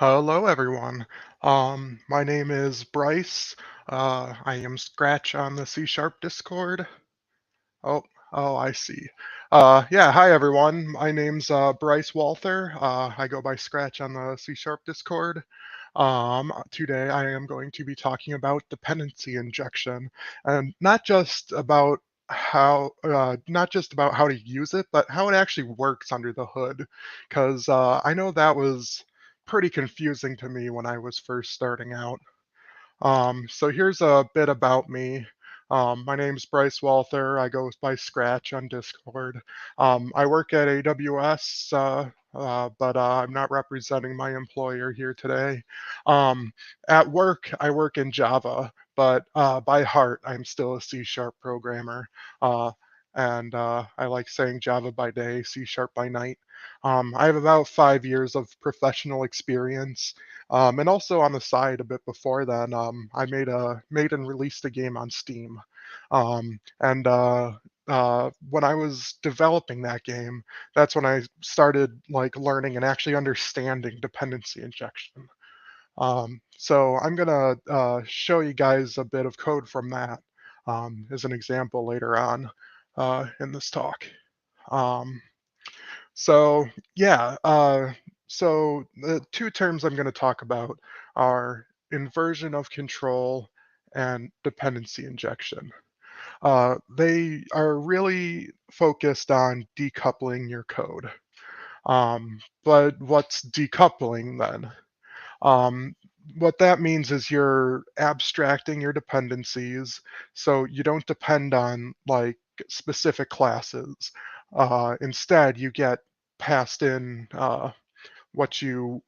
Hello, everyone. My name is Bryce. I am Scratch on the C Sharp Discord. Oh, oh, I see. Yeah, hi everyone. My name's Bryce Walther. I go by Scratch on the C Sharp Discord. Today I am going to be talking about dependency injection, and not just about how to use it, but how it actually works under the hood. Because I know that was pretty confusing to me when I was first starting out. So here's a bit about me. My name's Bryce Walther. I go by Scratch on Discord. I work at AWS, but I'm not representing my employer here today. Um, at work, I work in Java, but by heart, I'm still a C Sharp programmer. Uh, and I like saying Java by day, C Sharp by night. I have about 5 years of professional experience. And also on the side, a bit before then, I made and released a game on Steam. And when I was developing that game, that's when I started like learning and actually understanding dependency injection. So I'm gonna show you guys a bit of code from that as an example later on in this talk. Um, so yeah, so the two terms I'm going to talk about are inversion of control and dependency injection. They are really focused on decoupling your code. But what's decoupling then? Um, what that means is you're abstracting your dependencies, so you don't depend on like specific classes. Instead, you get passed in what you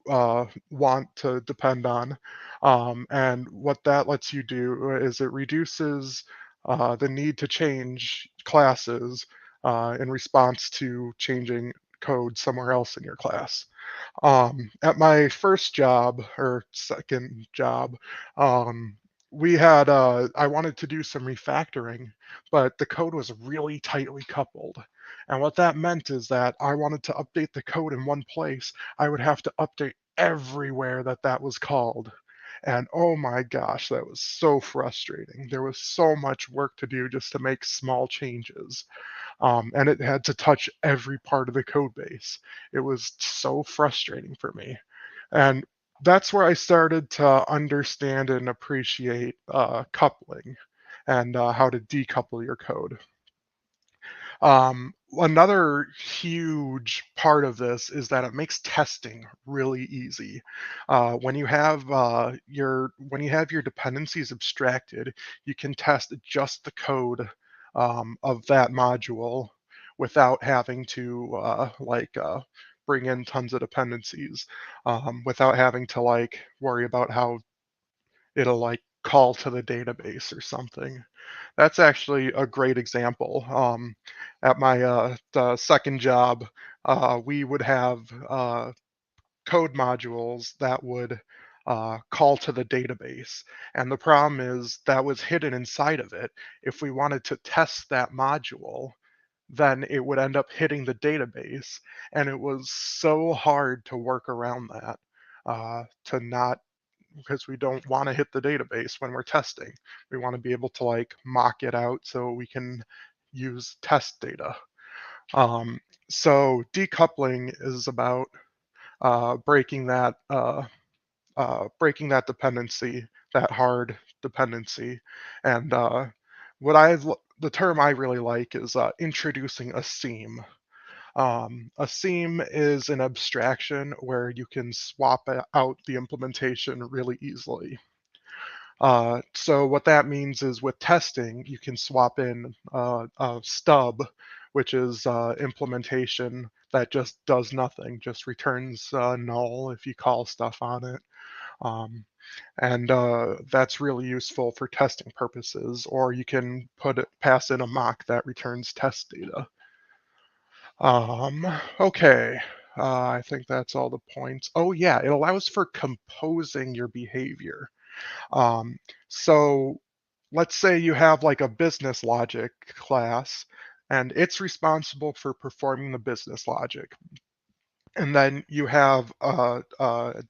want to depend on. And what that lets you do is it reduces the need to change classes in response to changing code somewhere else in your class. At my first job or second job, we had I wanted to do some refactoring, but the code was really tightly coupled. And what that meant is that I wanted to update the code in one place, I would have to update everywhere that that was called. And oh my gosh, that was so frustrating. There was so much work to do just to make small changes, and it had to touch every part of the code base. It was so frustrating for me. And that's where I started to understand and appreciate coupling and how to decouple your code. Another huge part of this is that it makes testing really easy. When you have your dependencies abstracted, you can test just the code of that module without having to bring in tons of dependencies, without having to like worry about how it'll like call to the database or something. That's actually a great example. At my the second job, we would have code modules that would call to the database. And the problem is that was hidden inside of it. If we wanted to test that module, then it would end up hitting the database. And it was so hard to work around that, to not, because we don't want to hit the database when we're testing. We want to be able to like mock it out so we can use test data. Um, so decoupling is about breaking that dependency, that hard dependency, and the term I really like is introducing a seam. A seam is an abstraction where you can swap out the implementation really easily. So what that means is with testing, you can swap in a stub, which is implementation that just does nothing, just returns null if you call stuff on it. Um, and that's really useful for testing purposes, or you can pass in a mock that returns test data. Um, okay, I think that's all the points. Oh yeah, it allows for composing your behavior. Um, so let's say you have like a business logic class, and it's responsible for performing the business logic. And then you have a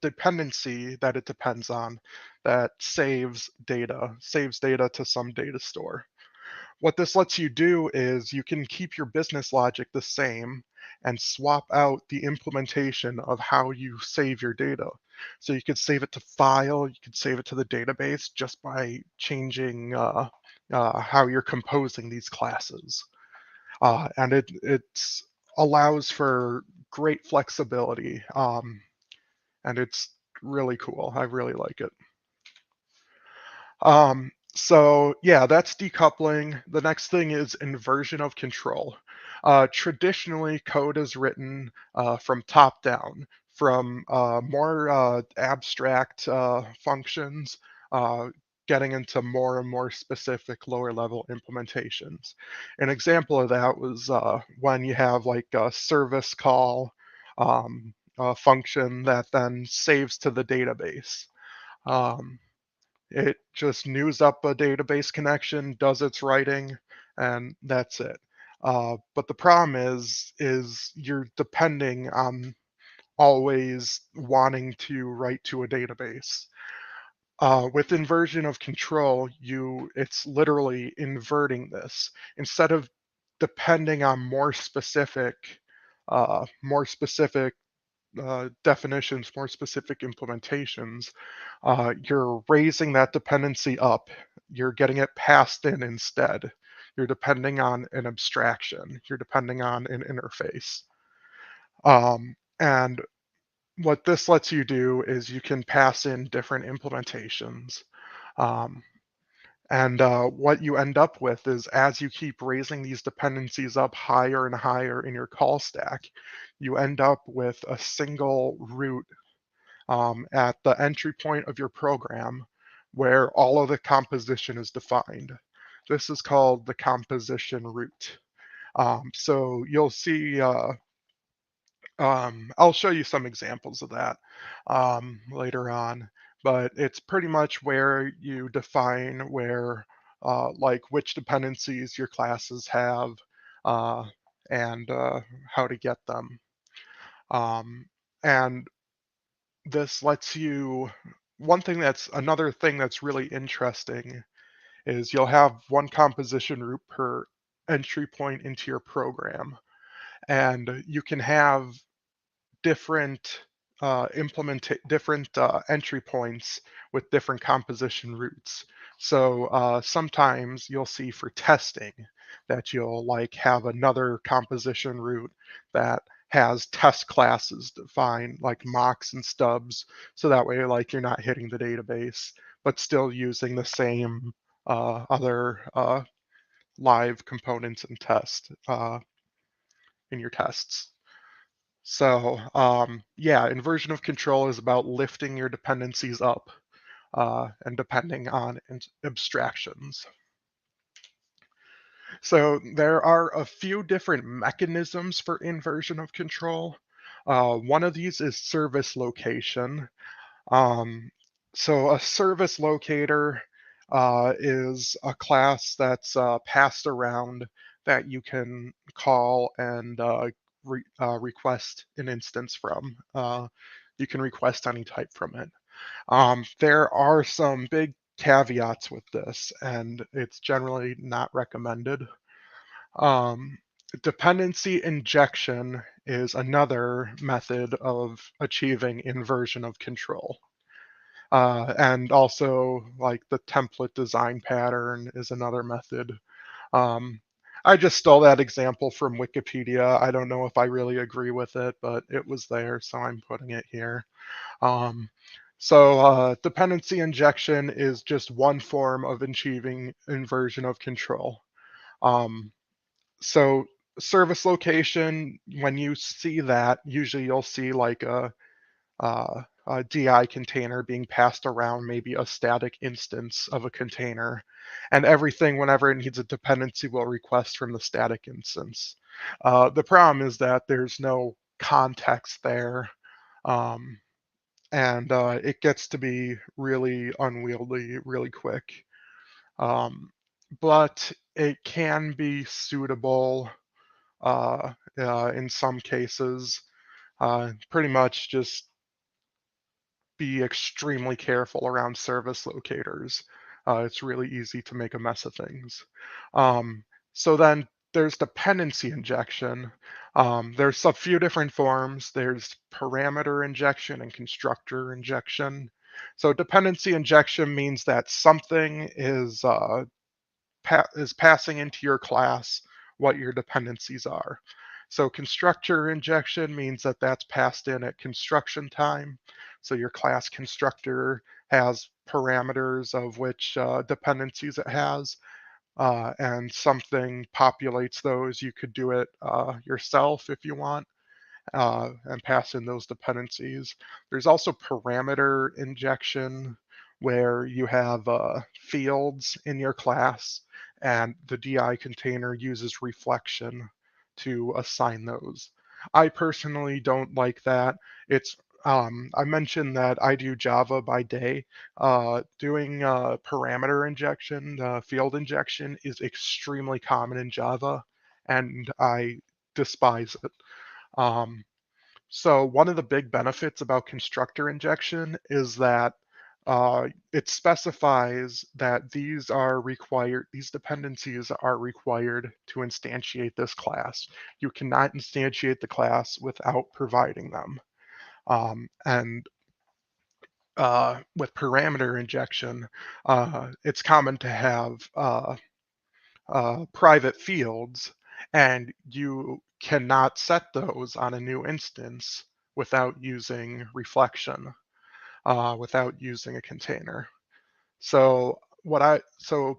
dependency that it depends on that saves data to some data store. What this lets you do is you can keep your business logic the same and swap out the implementation of how you save your data. So you could save it to file, you could save it to the database just by changing how you're composing these classes. And it allows for great flexibility, and it's really cool. I really like it. So yeah, that's decoupling. The next thing is inversion of control. Traditionally, code is written from top down, from more abstract functions, uh, getting into more and more specific lower level implementations. An example of that was when you have like a service call function that then saves to the database. Um, it just news up a database connection, does its writing, and that's it. But the problem is you're depending on always wanting to write to a database. With inversion of control, it's literally inverting this. Instead of depending on more specific definitions, more specific implementations, you're raising that dependency up. You're getting it passed in instead. You're depending on an abstraction. You're depending on an interface. And what this lets you do is you can pass in different implementations. Um, and what you end up with is as you keep raising these dependencies up higher and higher in your call stack, you end up with a single root at the entry point of your program where all of the composition is defined. This is called the composition root. So you'll see, I'll show you some examples of that later on, but it's pretty much where you define like which dependencies your classes have uh, and how to get them. Um, and this lets you another thing that's really interesting is you'll have one composition root per entry point into your program, and you can have different different entry points with different composition roots. So sometimes you'll see for testing that you'll like have another composition root that has test classes defined like mocks and stubs, so that way like you're not hitting the database but still using the same other live components and test in your tests. So yeah, inversion of control is about lifting your dependencies up and depending on abstractions. So there are a few different mechanisms for inversion of control. One of these is service location. Um, so a service locator is a class that's passed around that you can call and request an instance from. You can request any type from it. There are some big caveats with this, and it's generally not recommended. Um, Dependency injection is another method of achieving inversion of control. And also, like the template design pattern is another method. Um, I just stole that example from Wikipedia. I don't know if I really agree with it, but it was there, so I'm putting it here. Um, Dependency injection is just one form of achieving inversion of control. Um, so service location, when you see that, usually you'll see like a DI container being passed around, maybe a static instance of a container, and everything, whenever it needs a dependency, will request from the static instance. The problem is that there's no context there, um, and it gets to be really unwieldy really quick. Um, but it can be suitable in some cases. Pretty much just be extremely careful around service locators. It's really easy to make a mess of things. Um, so then there's dependency injection. There's a few different forms. There's parameter injection and constructor injection. So dependency injection means that something is passing into your class what your dependencies are. So constructor injection means that that's passed in at construction time. So your class constructor has parameters of which dependencies it has, and something populates those. You could do it yourself if you want, and pass in those dependencies. There's also parameter injection, where you have fields in your class, and the DI container uses reflection to assign those. I personally don't like that. It's I mentioned that I do Java by day. Doing parameter injection, field injection, is extremely common in Java, and I despise it. Um, so one of the big benefits about constructor injection is that it specifies that these dependencies are required to instantiate this class. You cannot instantiate the class without providing them. And with parameter injection, it's common to have private fields, and you cannot set those on a new instance without using reflection, without using a container. So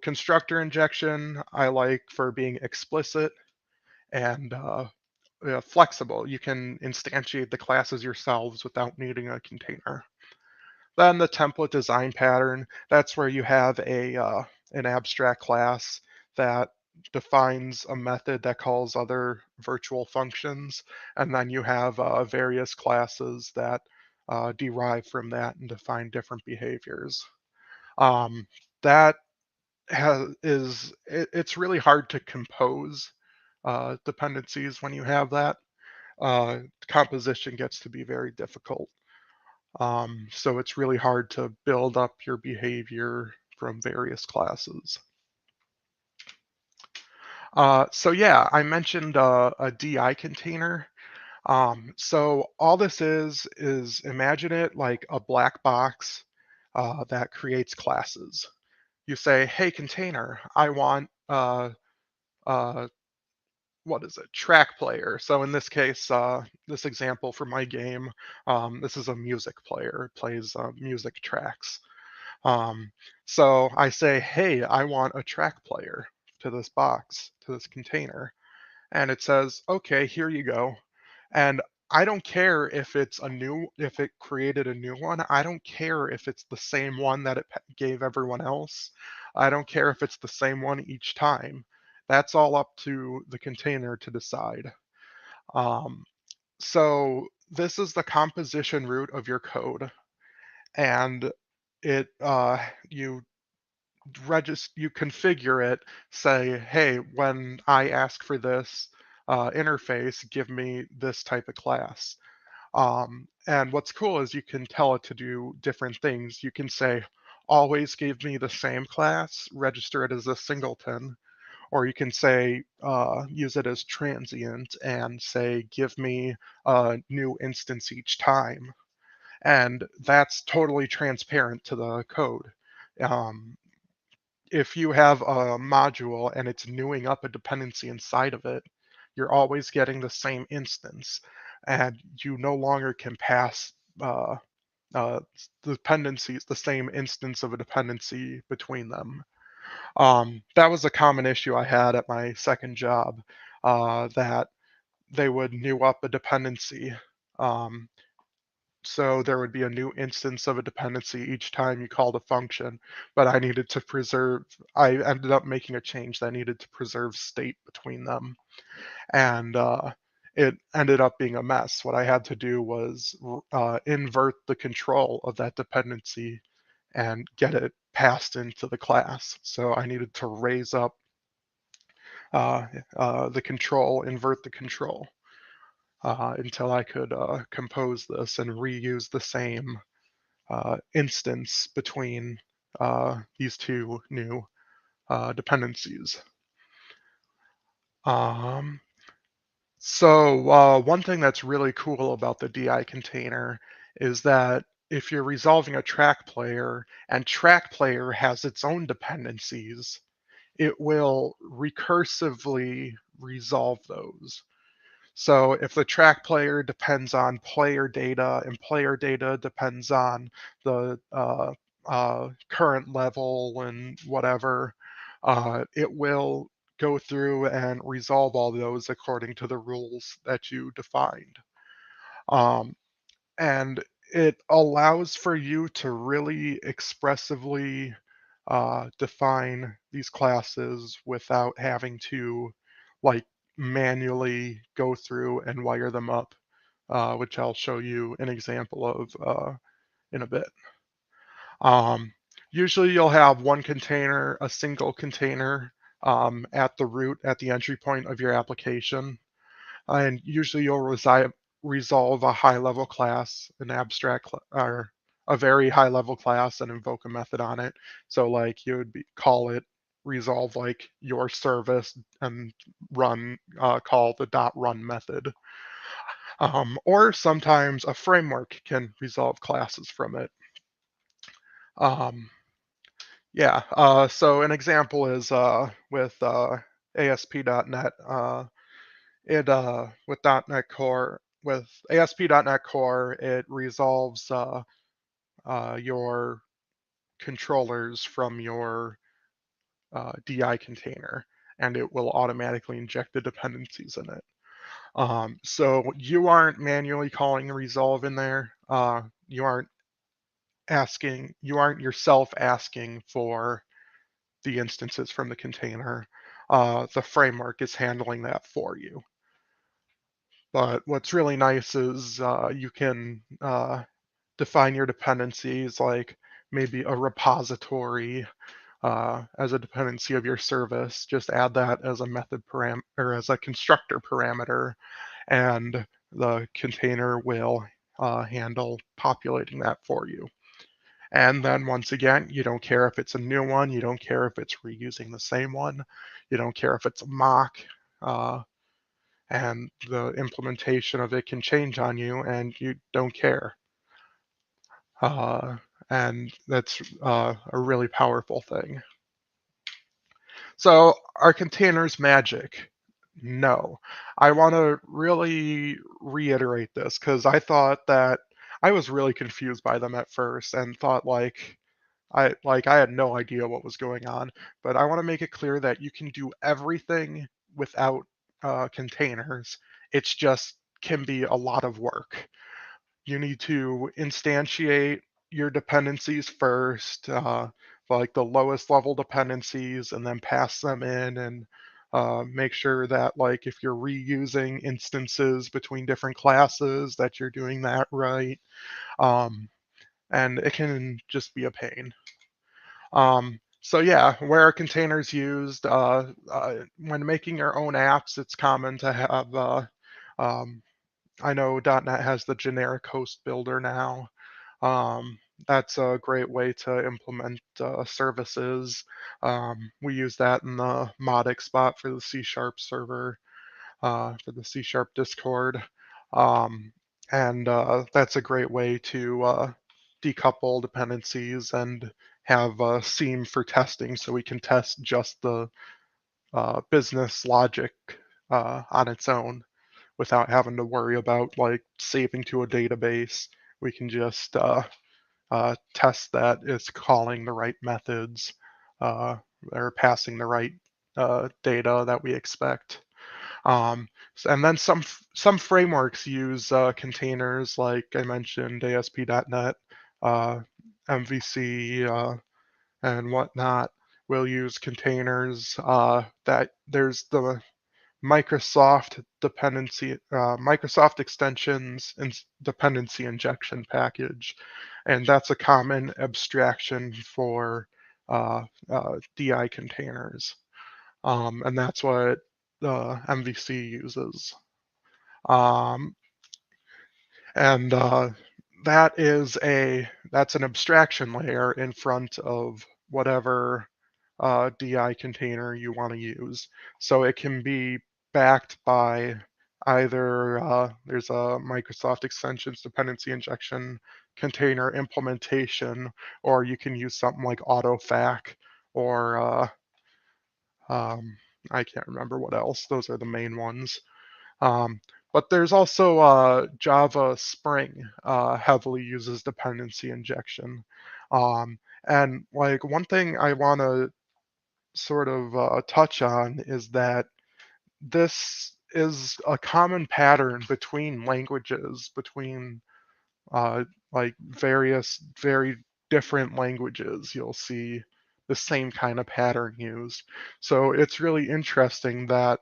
constructor injection I like for being explicit and flexible. You can instantiate the classes yourselves without needing a container. Then the template design pattern, that's where you have an abstract class that defines a method that calls other virtual functions, and then you have various classes that derive from that and define different behaviors. Um, that it's really hard to compose dependencies when you have that. Composition gets to be very difficult. So it's really hard to build up your behavior from various classes. So yeah, I mentioned a DI container. So all this is imagine it like a black box that creates classes. You say, hey container, I want uh, what is it, track player. So in this case, this example for my game, this is a music player. It plays music tracks. Um, so I say, hey, I want a track player to this box, to this container. And it says, okay, here you go. And I don't care if it created a new one. I don't care if it's the same one that it gave everyone else. I don't care if it's the same one each time. That's all up to the container to decide. Um, so this is the composition root of your code, and it you configure it, say, hey, when I ask for this interface, give me this type of class. And what's cool is you can tell it to do different things. You can say, always give me the same class, register it as a singleton, or you can say, use it as transient and say, give me a new instance each time. And that's totally transparent to the code. Um, if you have a module and it's newing up a dependency inside of it, you're always getting the same instance, and you no longer can pass uh, uh, dependencies, the same instance of a dependency between them. That was a common issue I had at my second job, that they would new up a dependency. Um, so there would be a new instance of a dependency each time you called a function, but I ended up making a change that needed to preserve state between them. And it ended up being a mess. What I had to do was invert the control of that dependency and get it passed into the class. So I needed to raise up the control, invert the control. until I could compose this and reuse the same instance between these two new dependencies. Um, so one thing that's really cool about the DI container is that if you're resolving a track player and track player has its own dependencies, it will recursively resolve those. So if the track player depends on player data and player data depends on the current level and whatever, it will go through and resolve all those according to the rules that you defined. Um, and it allows for you to really expressively define these classes without having to like manually go through and wire them up, which I'll show you an example of in a bit. Um, Usually you'll have one container, a single container at the root, at the entry point of your application. And usually you'll resolve a high-level class, an abstract, or a very high-level class and invoke a method on it. So like you would call it resolve like your service and call the .run method. Or sometimes a framework can resolve classes from it. Um, yeah, so an example is with ASP.NET. With .NET Core, with ASP.NET Core, it resolves your controllers from your DI container, and it will automatically inject the dependencies in it. So you aren't manually calling resolve in there. You aren't yourself asking for the instances from the container. The framework is handling that for you. But what's really nice is you can define your dependencies, like maybe a repository as a dependency of your service. Just add that as a method param or as a constructor parameter, and the container will handle populating that for you. And then once again, you don't care if it's a new one, you don't care if it's reusing the same one, you don't care if it's a mock. Uh, and the implementation of it can change on you and you don't care. Uh, and that's a really powerful thing. So are containers magic? No. I want to really reiterate this because I thought that I was really confused by them at first and thought I had no idea what was going on. But I want to make it clear that you can do everything without containers. It's just can be a lot of work. You need to instantiate your dependencies first, like the lowest level dependencies, and then pass them in and make sure that like if you're reusing instances between different classes that you're doing that right. Um, and it can just be a pain. So yeah, where are containers used? When making your own apps, it's common to have, um, I know .NET has the generic host builder now. That's a great way to implement services. We use that in the modic spot for the C# server, for the C# Discord. Um, and that's a great way to decouple dependencies and have a seam for testing so we can test just the business logic on its own without having to worry about like saving to a database. We can just test that it's calling the right methods uh, or passing the right data that we expect. And then some frameworks use containers, like I mentioned, ASP.NET, uh, MVC, and whatnot. Will use containers. That there's the Microsoft extensions and dependency injection package, and that's a common abstraction for DI containers, and that's what the MVC uses. Um, and that's an abstraction layer in front of whatever DI container you want to use. So it can be backed by either there's a Microsoft Extensions Dependency Injection container implementation, or you can use something like AutoFac or um, I can't remember what else. Those are the main ones. Um, but there's also Java Spring heavily uses dependency injection. And like one thing I want to sort of touch on is that this is a common pattern between languages, between uh, like various very different languages. You'll see the same kind of pattern used. So it's really interesting that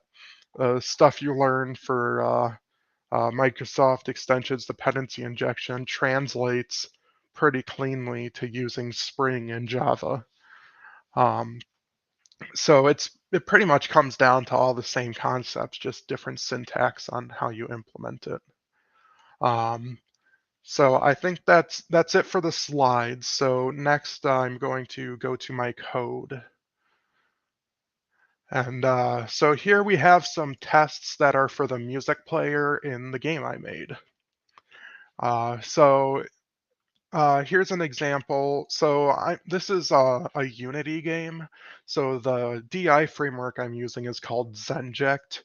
stuff you learn for Microsoft Extensions Dependency Injection translates pretty cleanly to using Spring in Java. Um, so it pretty much comes down to all the same concepts, just different syntax on how you implement it. Um, so I think that's it for the slides. So next I'm going to go to my code. And so here we have some tests that are for the music player in the game I made. So here's an example. So this is a Unity game. So the DI framework I'm using is called Zenject.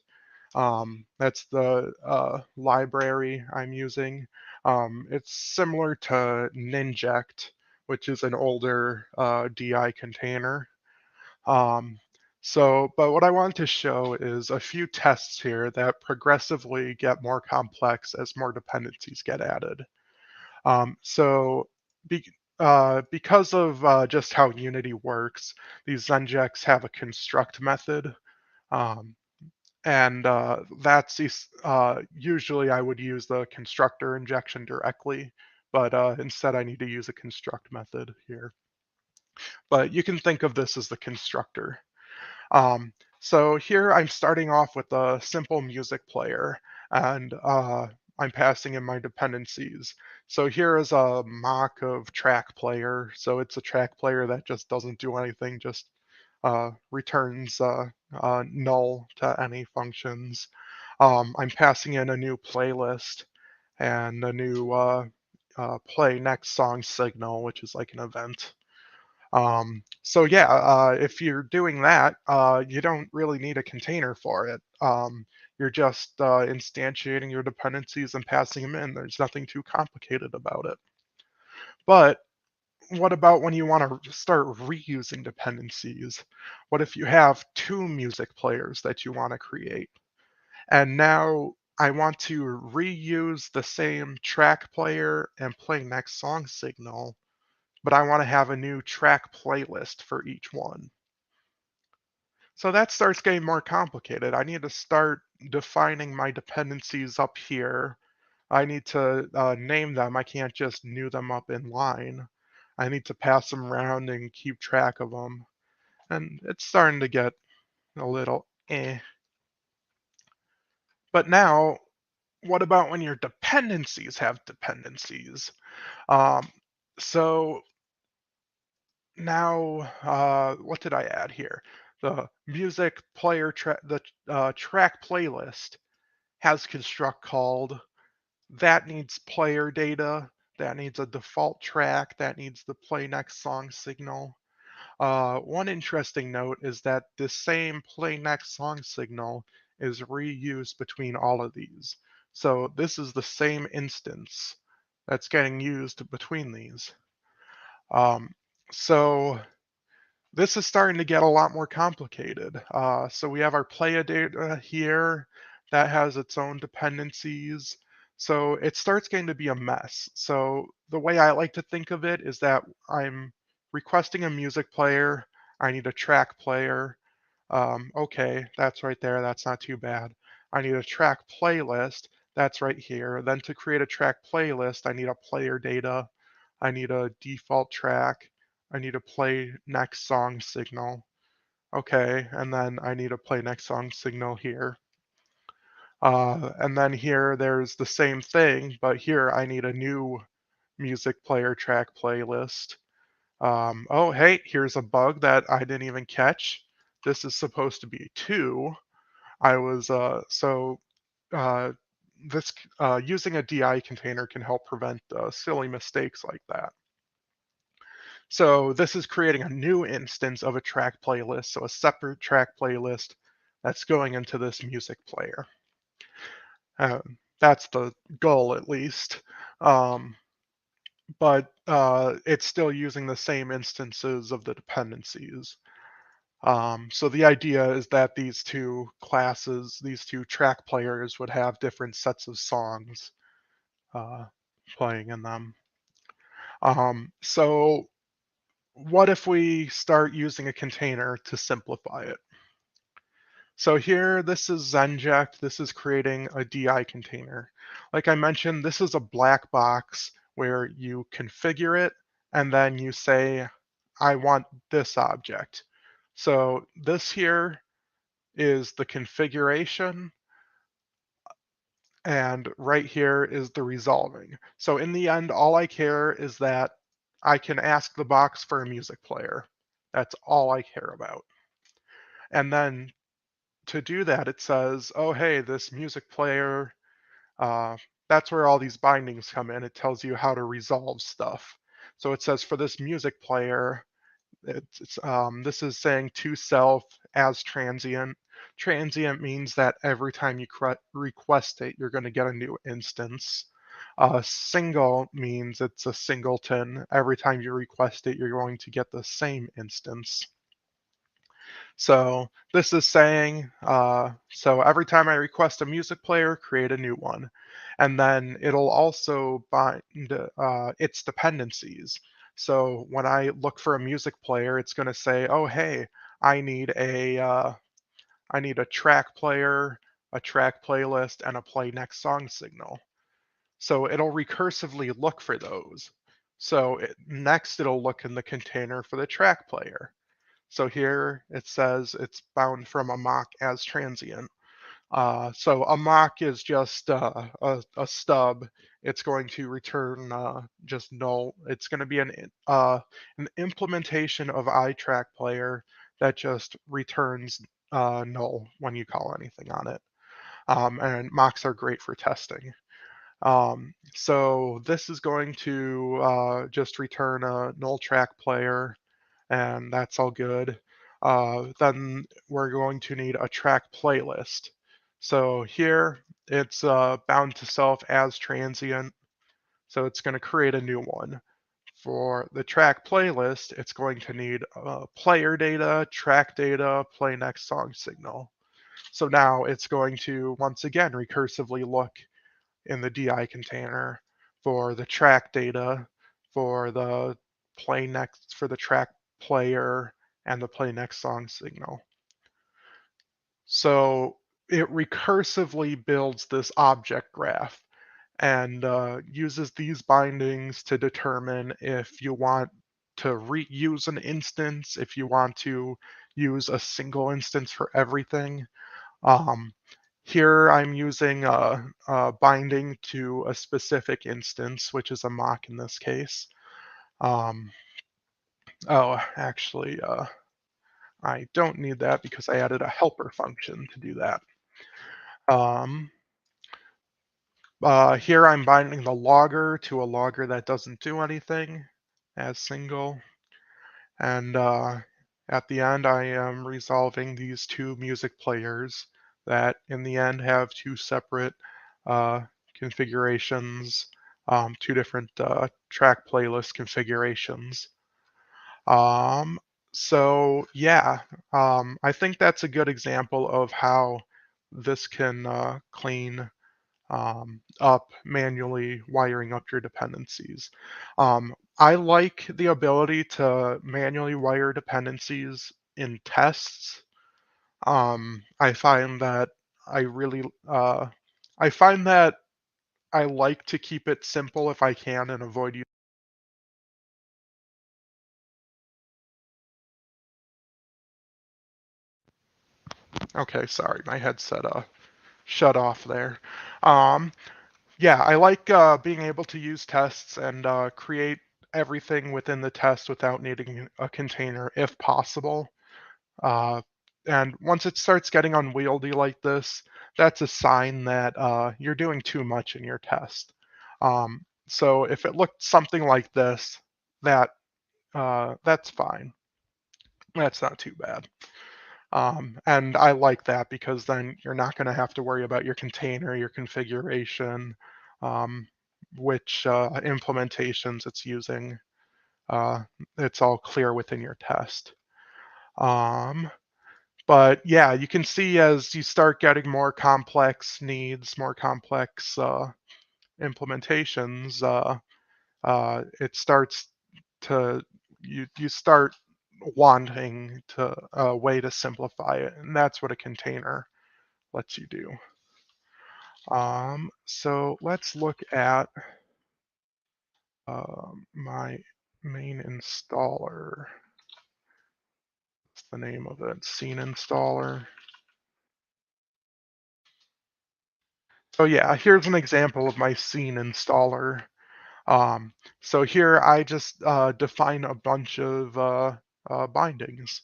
That's the library I'm using. It's similar to Ninject, which is an older DI container. Um, but what I want to show is a few tests here that progressively get more complex as more dependencies get added. So be, because of just how Unity works, these Zenjects have a construct method. Um, and usually I would use the constructor injection directly, but instead I need to use a construct method here. But you can think of this as the constructor. So here I'm starting off with a simple music player, and I'm passing in my dependencies. So here is a mock of track player. So it's a track player that just doesn't do anything, just returns null to any functions. I'm passing in a new playlist and a new play next song signal, which is like an event. So yeah, if you're doing that, you don't really need a container for it. You're just instantiating your dependencies and passing them in. There's nothing too complicated about it. But what about when you want to start reusing dependencies? What if you have two music players that you want to create? And now I want to reuse the same track player and play next song signal, but I want to have a new track playlist for each one. So that starts getting more complicated. I need to start defining my dependencies up here. I need to name them. I can't just new them up in line. I need to pass them around and keep track of them. And it's starting to get a little eh. But now, what about when your dependencies have dependencies? Um, so now, what did I add here? The music player track playlist has construct called that needs player data, that needs a default track, that needs the play next song signal. One interesting note is that the same play next song signal is reused between all of these. So this is the same instance that's getting used between these. Um, so this is starting to get a lot more complicated. So we have our playa data here that has its own dependencies. So it starts getting to be a mess. So the way I like to think of it is that I'm requesting a music player. I need a track player. Okay, that's right there. That's not too bad. I need a track playlist. That's right here. Then to create a track playlist, I need a player data. I need a default track. I need a play next song signal. Okay, and then I need a play next song signal here. And then here there's the same thing, but here I need a new music player track playlist. Oh, hey, here's a bug that I didn't even catch. This is supposed to be 2. I was uh, this using a DI container can help prevent silly mistakes like that. So this is creating a new instance of a track playlist, so a separate track playlist that's going into this music player. That's the goal, at least. Um, but it's still using the same instances of the dependencies. So the idea is that these two classes, these two track players, would have different sets of songs uh, playing in them. So what if we start using a container to simplify it? So here, this is Zenject. This is creating a DI container. Like I mentioned, this is a black box where you configure it and then you say, I want this object. So this here is the configuration, and right here is the resolving. So in the end, all I care is that I can ask the box for a music player. That's all I care about. And then to do that, it says, oh, hey, this music player, uh, that's where all these bindings come in. It tells you how to resolve stuff. So it says for this music player, this is saying to self as transient. Transient means that every time you request it, you're going to get a new instance. Single means it's a singleton. Every time you request it, you're going to get the same instance. So this is saying, so every time I request a music player, create a new one. And then it'll also bind its dependencies. So when I look for a music player, it's going to say, oh, hey, I need a track player, a track playlist, and a play next song signal. So it'll recursively look for those. So next it'll look in the container for the track player. So here it says it's bound from a mock as transient. So a mock is just a stub. It's going to return just null. It's going to be an implementation of iTrack player that just returns null when you call anything on it. And mocks are great for testing. So this is going to just return a null track player, and that's all good. Then we're going to need a track playlist. So here it's bound to self as transient, so it's going to create a new one. For the track playlist, it's going to need player data, track data, play next song signal. So now it's going to once again recursively look in the DI container for the track data, for the play next, for the track player, and the play next song signal. So it recursively builds this object graph and uses these bindings to determine if you want to reuse an instance, if you want to use a single instance for everything. Um, Here I'm using a binding to a specific instance, which is a mock in this case. Um, oh, actually, I don't need that because I added a helper function to do that. Um, Here I'm binding the logger to a logger that doesn't do anything as single. And at the end, I am resolving these two music players that in the end have two separate uh, configurations, two different track playlist configurations. Um, so yeah, I think that's a good example of how this can clean up manually wiring up your dependencies. I like the ability to manually wire dependencies in tests. I find that I really, I find that I like to keep it simple if I can and avoid you. Okay, sorry, my headset shut off there. Um, yeah, I like being able to use tests and create everything within the test without needing a container if possible. Uh, and once it starts getting unwieldy like this, that's a sign that you're doing too much in your test. So if it looked something like this, that's fine. That's not too bad. And I like that because then you're not going to have to worry about your container, your configuration, um, which implementations it's using. Uh, it's all clear within your test. Um, but yeah, you can see as you start getting more complex needs, more complex implementations, it starts to you start wanting to a way to simplify it, and that's what a container lets you do. So let's look at my main installer. What's the name of it? Scene installer. So yeah, here's an example of my scene installer. So here I just define a bunch of bindings.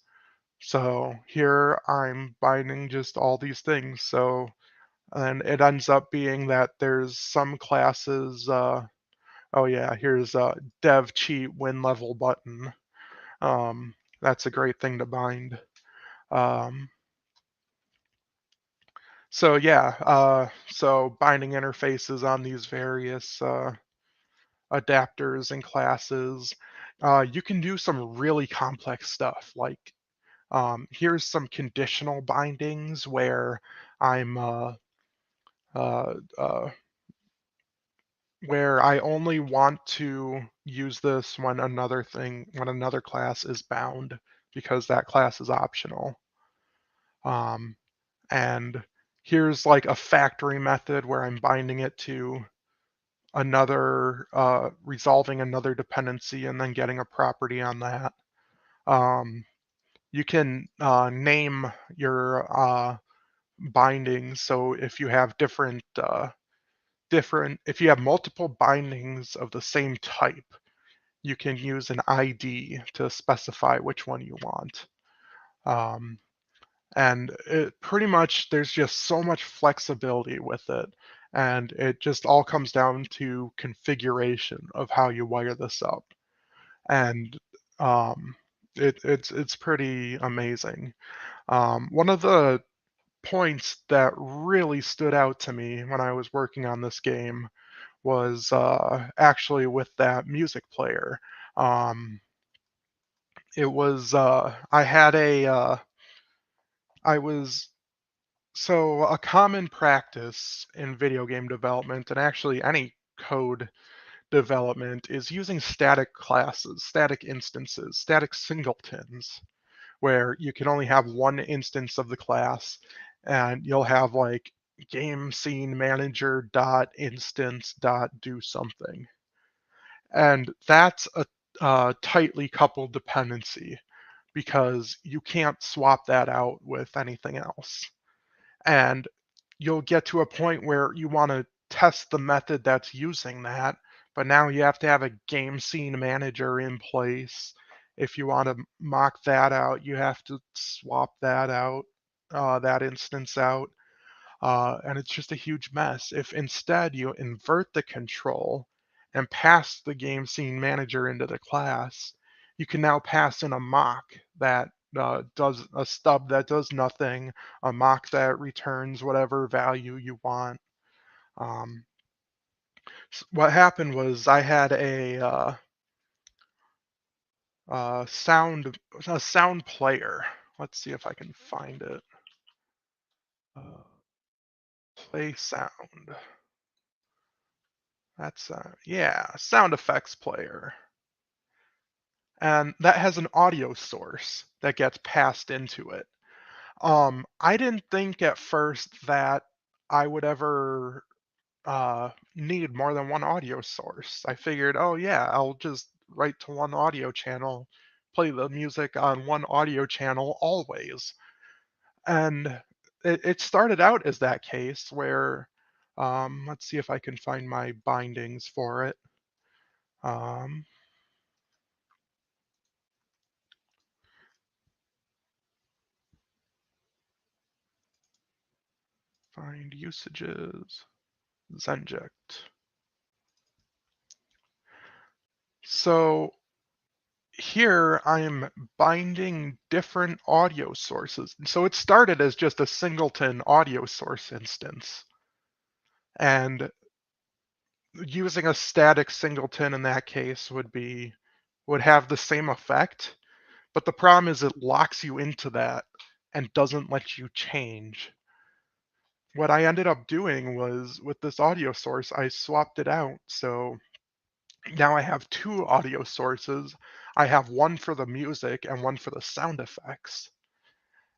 So here I'm binding just all these things. So and it ends up being that there's some classes. Oh yeah, here's dev cheat win level button. That's a great thing to bind. Um, so yeah, so binding interfaces on these various adapters and classes. You can do some really complex stuff. Like here's some conditional bindings where I'm uh, uh, where I only want to use this when another class is bound because that class is optional. Um, and here's like a factory method where I'm binding it to another, resolving another dependency and then getting a property on that. Um, you can name your bindings. So if you have if you have multiple bindings of the same type, you can use an ID to specify which one you want. Um, and it pretty much there's just so much flexibility with it, and it just all comes down to configuration of how you wire this up, and um, it's pretty amazing. One of the points that really stood out to me when I was working on this game was actually with that music player. Um, it was I had I was so a common practice in video game development and actually any code development is using static classes, static instances, static singletons, where you can only have one instance of the class, and you'll have like game scene manager dot instance dot do something, and that's a tightly coupled dependency because you can't swap that out with anything else. And you'll get to a point where you want to test the method that's using that, but now you have to have a game scene manager in place. If you want to mock that out, you have to swap that out, that instance out, and it's just a huge mess. If instead you invert the control and pass the game scene manager into the class, you can now pass in a mock that does a stub that does nothing, a mock that returns whatever value you want. Um, what happened was I had a sound player. Let's see if I can find it. Uh, Play sound. That's yeah, sound effects player. And that has an audio source that gets passed into it. I didn't think at first that I would ever need more than one audio source. I figured, oh yeah, I'll just write to one audio channel, play the music on one audio channel always. And it started out as that case where, let's see if I can find my bindings for it. Um, find usages, Zenject. So here I'm binding different audio sources. So it started as just a singleton audio source instance. And using a static singleton in that case would have the same effect, but the problem is it locks you into that and doesn't let you change. What I ended up doing was with this audio source, I swapped it out. So now I have two audio sources. I have one for the music and one for the sound effects.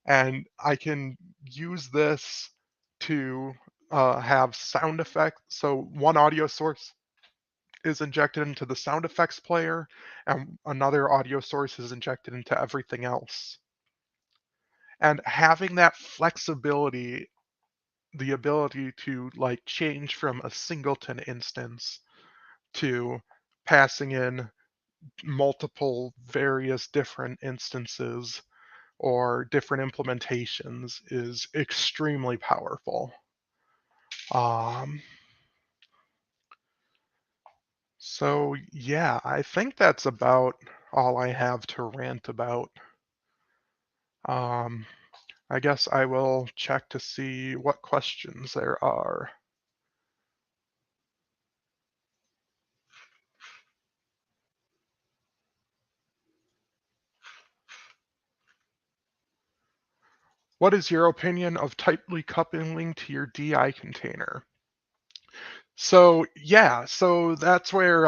And I can use this to have sound effects. So one audio source is injected into the sound effects player, and another audio source is injected into everything else. And having that flexibility, the ability to like change from a singleton instance to passing in multiple various different instances or different implementations is extremely powerful. Um, so yeah, I think that's about all I have to rant about. Um, I guess I will check to see what questions there are. What is your opinion of tightly coupling to your DI container? So yeah, so that's where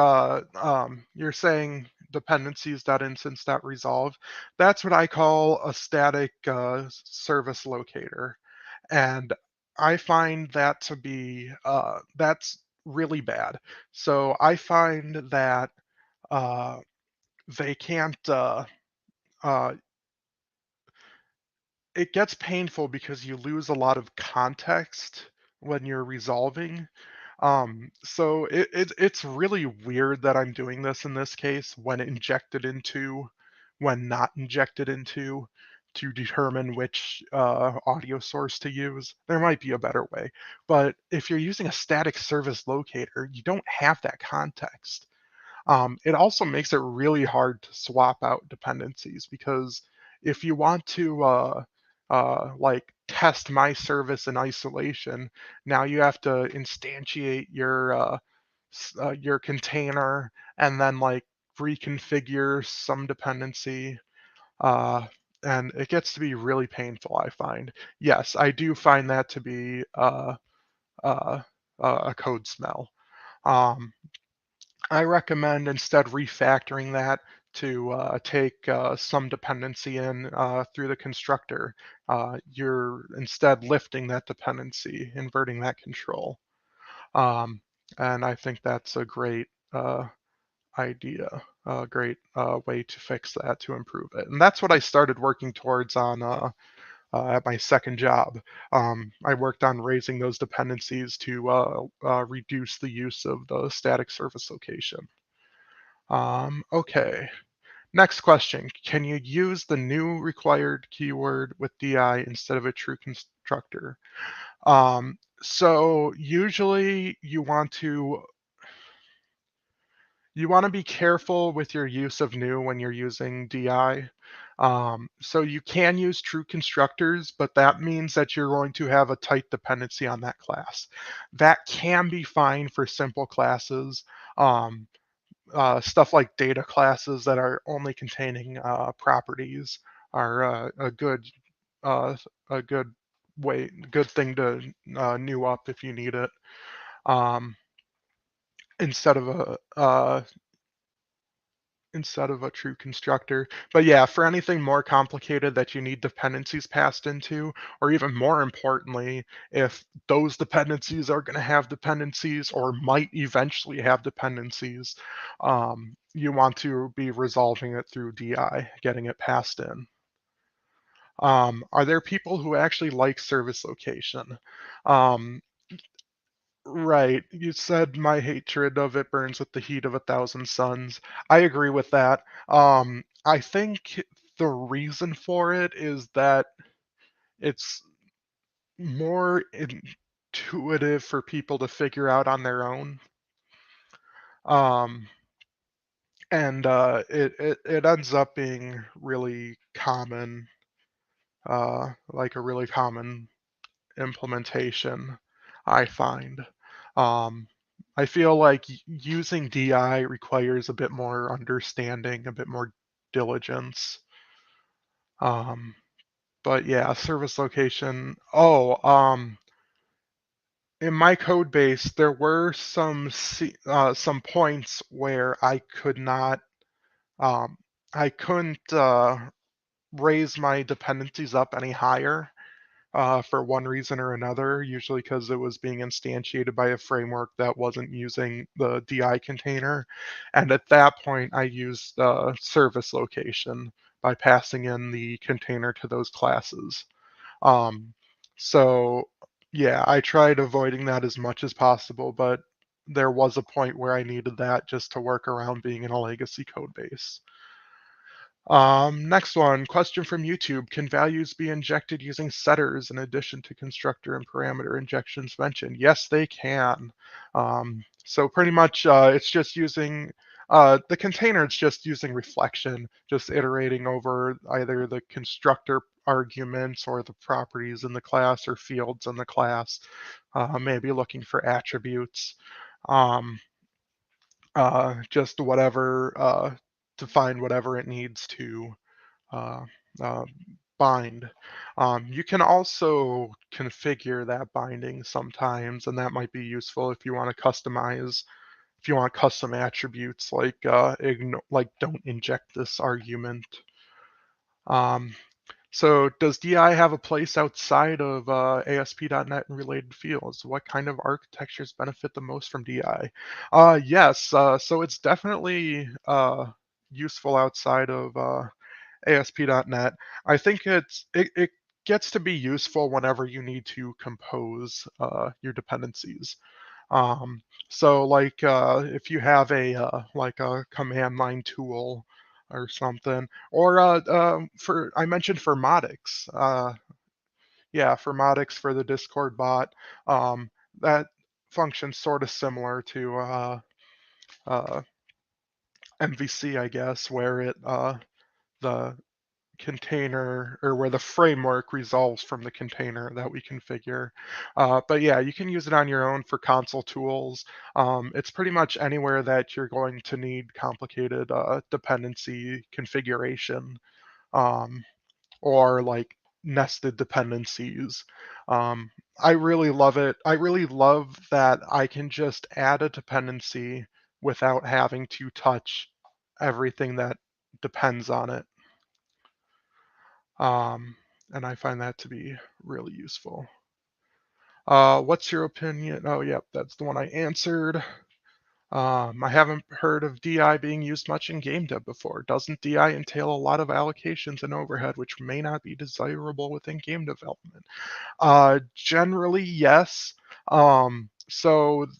you're saying dependencies.instance.resolve. That's what I call a static service locator, and I find that to be that's really bad. So I find that uh, they can't. Uh, it gets painful because you lose a lot of context when you're resolving. So it's really weird that I'm doing this in this case when injected into, when not injected into, to determine which audio source to use. There might be a better way, but if you're using a static service locator, you don't have that context. It also makes it really hard to swap out dependencies because if you want to like test my service in isolation, now you have to instantiate your container and then like reconfigure some dependency. Uh, and it gets to be really painful, I find. Yes, I do find that to be uh, a code smell. Um, I recommend instead refactoring that to take some dependency in through the constructor. You're instead lifting that dependency, inverting that control. Um, and I think that's a great idea, a great way to fix that, to improve it. And that's what I started working towards on at my second job. I worked on raising those dependencies to reduce the use of the static service location. Okay, next question. Can you use the new required keyword with DI instead of a true constructor? So usually you want to be careful with your use of new when you're using DI. So you can use true constructors, but that means that you're going to have a tight dependency on that class. That can be fine for simple classes. Um, Stuff like data classes that are only containing properties are uh, a good thing to new up if you need it, um, instead of a true constructor. But yeah, for anything more complicated that you need dependencies passed into, or even more importantly, if those dependencies are going to have dependencies or might eventually have dependencies, you want to be resolving it through DI, getting it passed in. Are there people who actually like service location? Um, right. You said my hatred of it burns with the heat of 1,000 suns. I agree with that. I think the reason for it is that it's more intuitive for people to figure out on their own. Um, and it ends up being really common, like a really common implementation, I find. Um, I feel like using DI requires a bit more understanding, a bit more diligence. Um, but yeah, service location. In my code base, there were some points where um, I couldn't raise my dependencies up any higher for one reason or another, usually because it was being instantiated by a framework that wasn't using the DI container. And at that point, I used service location by passing in the container to those classes. Um, so yeah, I tried avoiding that as much as possible, but there was a point where I needed that just to work around being in a legacy code base. Next one, question from YouTube. Can values be injected using setters in addition to constructor and parameter injections mentioned? Yes, they can. So pretty much it's just using the container, it's just using reflection, just iterating over either the constructor arguments or the properties in the class or fields in the class, maybe looking for attributes. Um, just whatever to find whatever it needs to uh, uh, bind. You can also configure that binding sometimes, and that might be useful if you want to customize, if you want custom attributes like like don't inject this argument. Um, so does DI have a place outside of ASP.NET and related fields? What kind of architectures benefit the most from DI? Yes, so it's definitely useful outside of ASP.NET. I think it gets to be useful whenever you need to compose your dependencies. So like if you have a like a command line tool or something, or for I mentioned Formatics. Yeah, Formatics for the Discord bot. That functions sort of similar to uh, MVC, I guess, where it the container or where the framework resolves from the container that we configure. But yeah, you can use it on your own for console tools. It's pretty much anywhere that you're going to need complicated dependency configuration um, or like nested dependencies. Um, I really love it. I really love that I can just add a dependency without having to touch everything that depends on it. Um, and I find that to be really useful. What's your opinion? Oh, yep, that's the one I answered. I haven't heard of DI being used much in game dev before. Doesn't DI entail a lot of allocations and overhead, which may not be desirable within game development? Generally, yes. The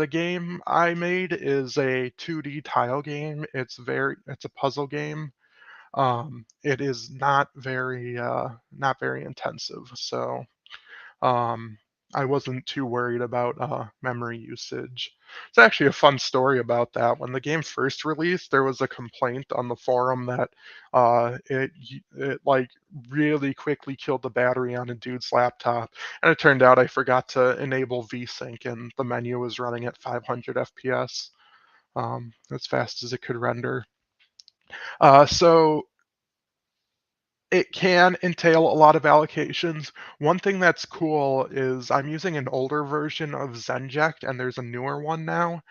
game I made is a 2D tile game. It's a puzzle game. It is not very intensive, so um, I wasn't too worried about memory usage. It's actually a fun story about that. When the game first released, there was a complaint on the forum that it like really quickly killed the battery on a dude's laptop, and it turned out I forgot to enable VSync, and the menu was running at 500 FPS, as fast as it could render. So it can entail a lot of allocations. One thing that's cool is I'm using an older version of Zenject, and there's a newer one now.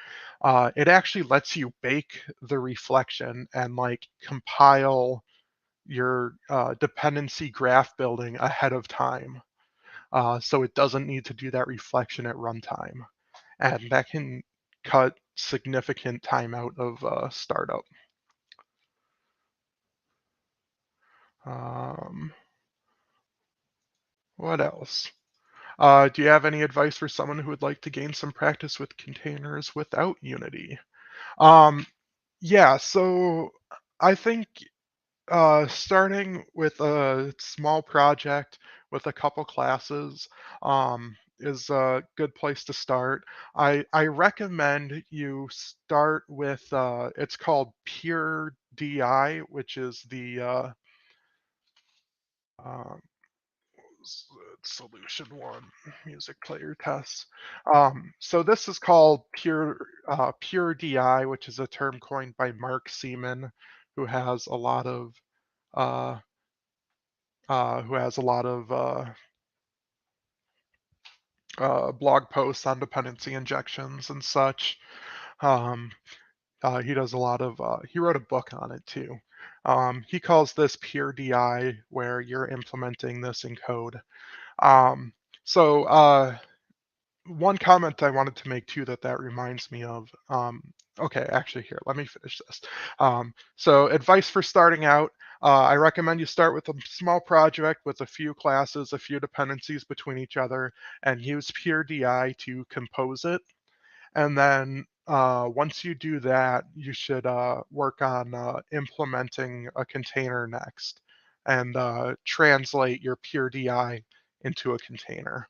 It actually lets you bake the reflection and like compile your dependency graph building ahead of time. So it doesn't need to do that reflection at runtime. And that can cut significant time out of startup. Um, What else? Do you have any advice for someone who would like to gain some practice with containers without Unity? Um, yeah, so I think starting with a small project with a couple classes is a good place to start. I recommend you start with it's called Pure DI, which is the uh, Solution1 music player tests. So this is called Pure DI, which is a term coined by Mark Seaman, who has a lot of uh, blog posts on dependency injections and such. Um, he does a lot of. He wrote a book on it too. He calls this pure DI, where you're implementing this in code. Um, so one comment I wanted to make too that reminds me of. Okay, actually, here, let me finish this. So advice for starting out. I recommend you start with a small project with a few classes, a few dependencies between each other, and use pure DI to compose it. And then once you do that, you should work on implementing a container next and translate your pure DI into a container,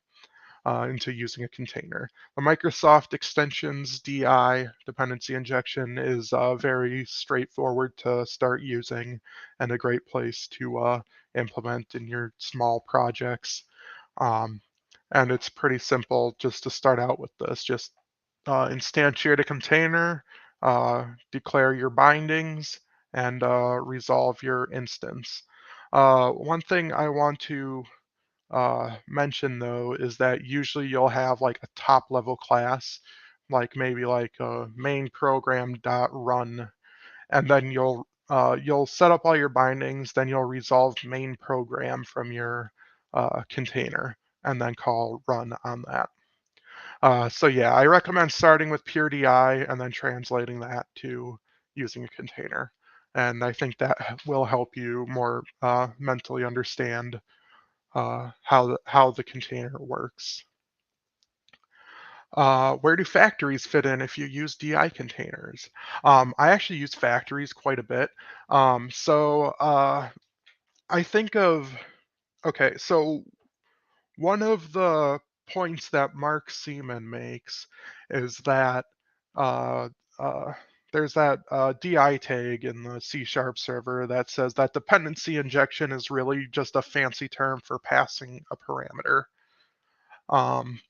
into using a container. The Microsoft extensions DI, dependency injection, is very straightforward to start using and a great place to implement in your small projects. Um, and it's pretty simple just to start out with this. Just instantiate a container, declare your bindings, and resolve your instance. One thing I want to mention though is that usually you'll have like a top level class, like maybe like a main program dot run, and then you'll set up all your bindings, then you'll resolve main program from your container, and then call run on that. So yeah, I recommend starting with pure DI and then translating that to using a container. And I think that will help you more mentally understand how the container works. Where do factories fit in if you use DI containers? I actually use factories quite a bit. So I think of, okay, so one of the points that Mark Seaman makes is that uh, uh, there's that DI tag in the C# server that says that dependency injection is really just a fancy term for passing a parameter. Um,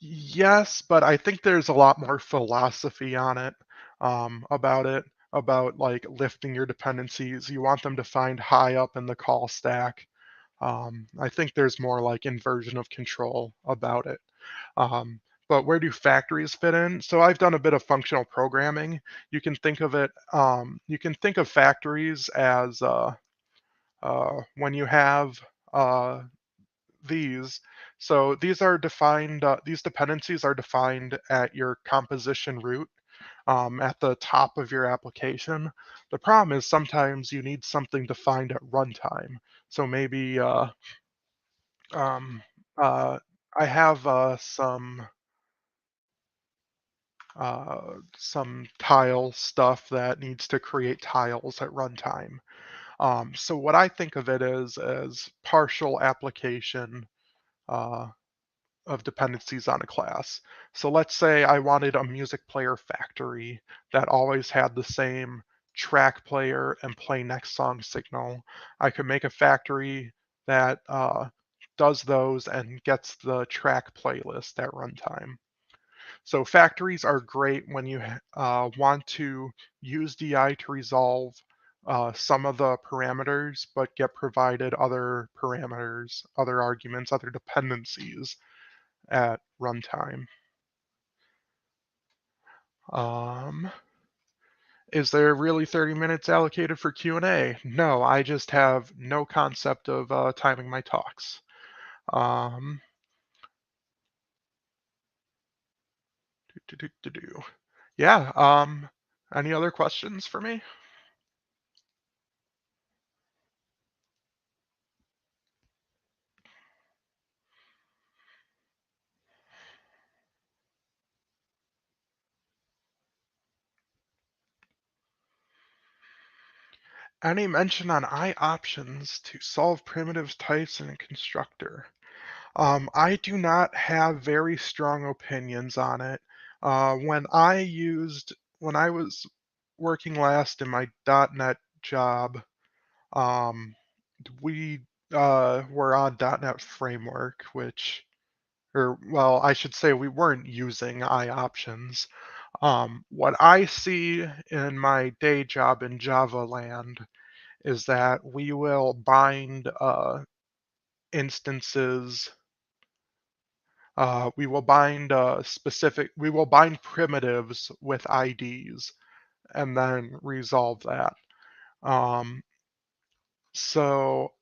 yes, but I think there's a lot more philosophy on it, about it, about like lifting your dependencies. You want them to find high up in the call stack. I think there's more like inversion of control about it. Um, but where do factories fit in? So I've done a bit of functional programming. You can think of it. You can think of factories as when you have these. So these are defined. These dependencies are defined at your composition root, at the top of your application. The problem is sometimes you need something defined at runtime. So maybe um, uh, I have some tile stuff that needs to create tiles at runtime. So what I think of it as partial application uh, of dependencies on a class. So let's say I wanted a music player factory that always had the same track player and play next song signal. I could make a factory that does those and gets the track playlist at runtime. So factories are great when you want to use DI to resolve some of the parameters, but get provided other parameters, other arguments, other dependencies at runtime. Um, is there really 30 minutes allocated for Q&A? No, I just have no concept of timing my talks. Um, yeah, any other questions for me? Any mention on I options to solve primitive types in a constructor? I do not have very strong opinions on it. When I was working last in my .NET job, um, we were on .NET Framework, or well, I should say we weren't using I options. What I see in my day job in Java land is that we will bind instances. We will bind primitives with IDs and then resolve that. Um, so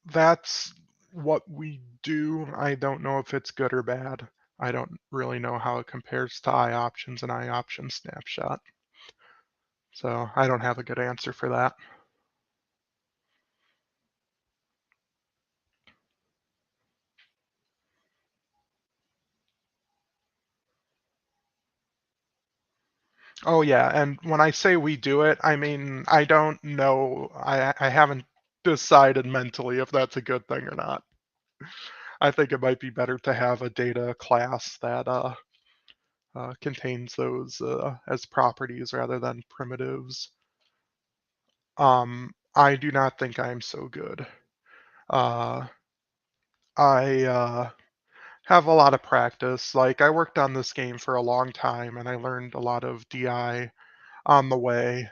that's what we do. I don't know if it's good or bad. I don't really know how it compares to iOptions and iOption snapshot. So I don't have a good answer for that. Oh yeah, and when I say we do it, I mean I don't know. I haven't decided mentally if that's a good thing or not. I think it might be better to have a data class that contains those as properties rather than primitives. I do not think I'm so good. Uh, I have a lot of practice. Like I worked on this game for a long time, and I learned a lot of DI on the way,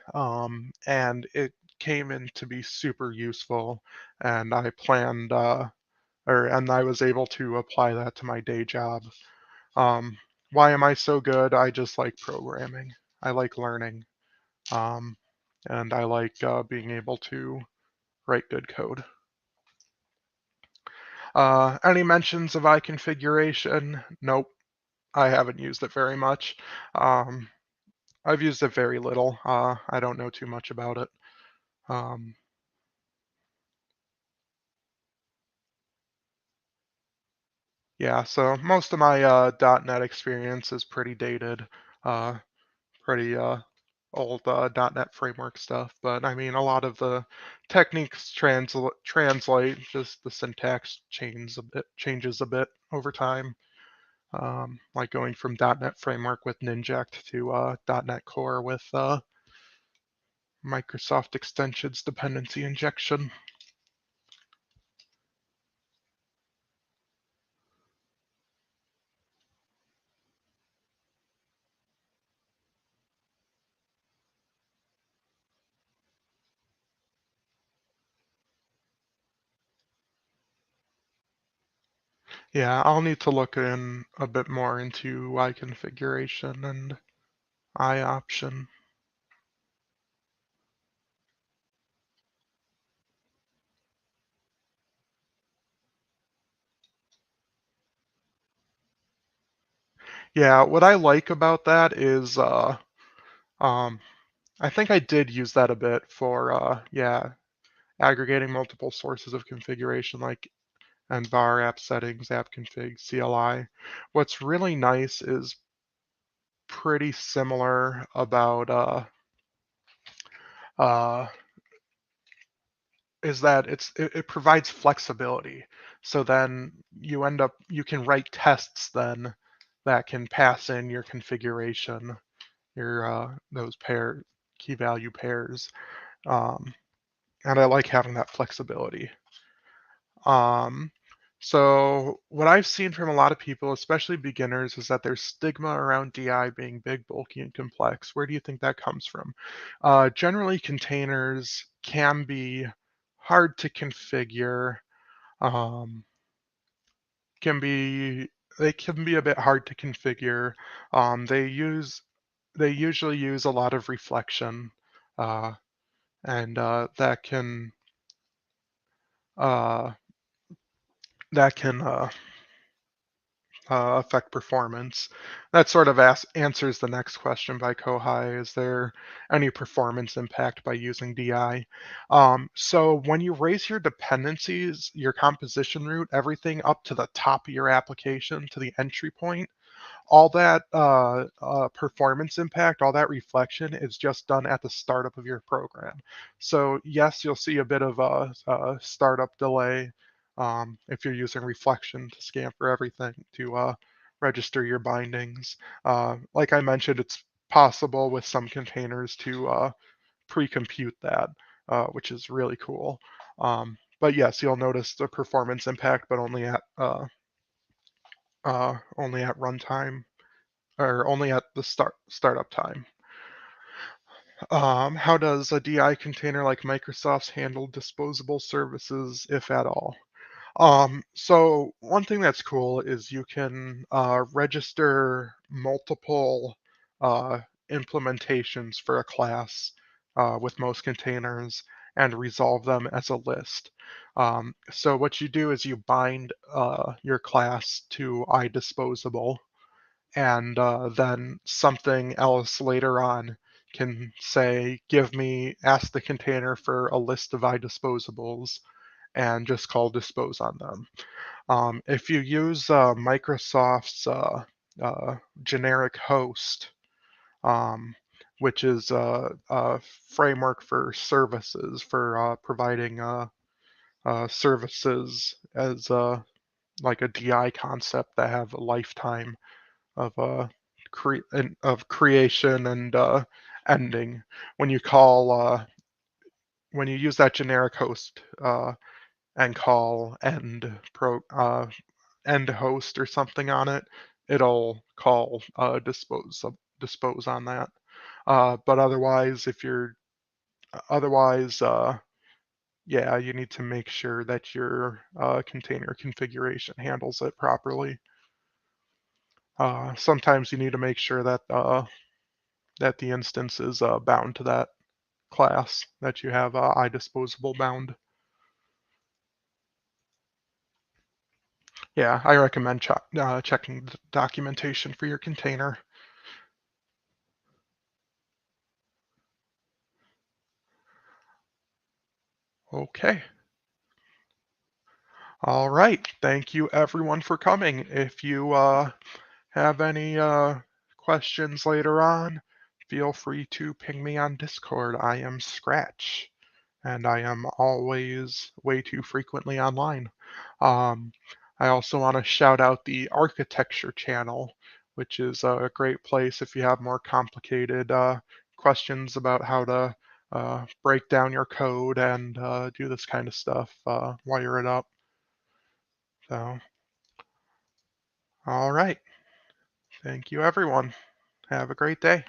and it came in to be super useful. And I planned, and I was able to apply that to my day job. Um, why am I so good? I just like programming. I like learning, um, and I like being able to write good code. Any mentions of I configuration? Nope, I haven't used it very much. Um, I've used it very little. I don't know too much about it. Um, yeah, so most of my .NET experience is pretty dated, uh, pretty old .NET framework stuff. But I mean, a lot of the techniques translate. Just the syntax changes a bit over time. Like going from .NET Framework with Ninject to .NET Core with Microsoft Extensions Dependency Injection. Yeah, I'll need to look in a bit more into I configuration and I option. Yeah, what I like about that is um, I think I did use that a bit for yeah, aggregating multiple sources of configuration like and var app settings, app config, CLI. What's really nice is pretty similar about uh, is that it provides flexibility. So then you can write tests then that can pass in your configuration, your those key value pairs. Um, and I like having that flexibility. Um, so what I've seen from a lot of people, especially beginners, is that there's stigma around DI being big, bulky, and complex. Where do you think that comes from? Generally, containers can be hard to configure. Um, can be they can be a bit hard to configure. Um, they use they usually use a lot of reflection, uh, and uh, that can affect performance. That sort of answers the next question by Kohai. Is there any performance impact by using DI? So when you raise your dependencies, your composition root, everything up to the top of your application, to the entry point, All that performance impact, all that reflection is just done at the startup of your program. So yes, you'll see a bit of a startup delay if you're using reflection to scan for everything to register your bindings. Like I mentioned, it's possible with some containers to pre-compute that, which is really cool. But yes, you'll notice the performance impact, but only at runtime or only at the startup time. How does a DI container like Microsoft's handle disposable services, if at all? So one thing that's cool is you can register multiple uh, implementations for a class with most containers and resolve them as a list. So what you do is you bind your class to iDisposable, and then something else later on can say, ask the container for a list of iDisposables and just call dispose on them. If you use Microsoft's generic host, um, which is a framework for services, for providing services as like a DI concept that have a lifetime of of creation and ending. When you call when you use that generic host and call end host or something on it, it'll call dispose on that. But otherwise, if you're otherwise yeah, you need to make sure that your container configuration handles it properly. Sometimes you need to make sure that that the instance is bound to that class that you have iDisposable bound. Yeah, I recommend checking the documentation for your container. Okay. All right. Thank you everyone for coming. If you have any questions later on, feel free to ping me on Discord. I am Scratch, and I am always way too frequently online. Um, I also want to shout out the architecture channel, which is a great place if you have more complicated questions about how to break down your code and do this kind of stuff, wire it up. So, all right. Thank you, everyone. Have a great day.